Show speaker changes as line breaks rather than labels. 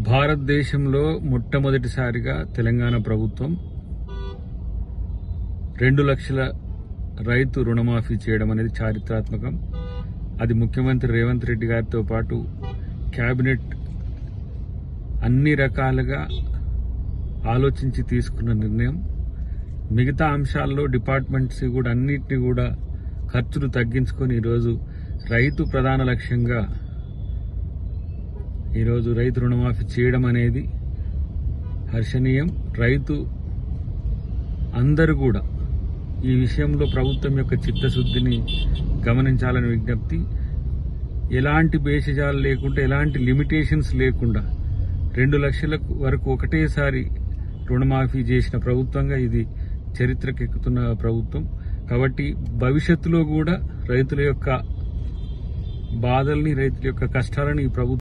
భారతదేశంలో మొట్టమొదటిసారిగా తెలంగాణ ప్రభుత్వం 2 లక్షల రైతు రుణమాఫీ చేయడం అనేది చారిత్రాత్మకం. అది ముఖ్యమంత్రి రేవంత్ రెడ్డి గారితో పాటు కేబినెట్ అన్ని రకాలుగా ఆలోచించి తీసుకున్న నిర్ణయం. మిగతా అంశాల్లో డిపార్ట్మెంట్స్ కూడా అన్నిటినీ కూడా ఖర్చులు తగ్గించుకొని ఈరోజు రైతు ప్రధాన లక్ష్యంగా ఈరోజు రైతు రుణమాఫీ చేయడం అనేది హర్షణీయం. రైతు అందరూ కూడా ఈ విషయంలో ప్రభుత్వం యొక్క చిత్తశుద్ధిని గమనించాలని విజ్ఞప్తి. ఎలాంటి భేషజాలు లేకుండా, ఎలాంటి లిమిటేషన్స్ లేకుండా 2 లక్షల వరకు ఒకటేసారి రుణమాఫీ చేసిన ప్రభుత్వంగా ఇది చరిత్రకెక్కుతున్న ప్రభుత్వం. కాబట్టి భవిష్యత్తులో కూడా రైతుల యొక్క బాధల్ని, రైతుల యొక్క కష్టాలను ఈ ప్రభుత్వం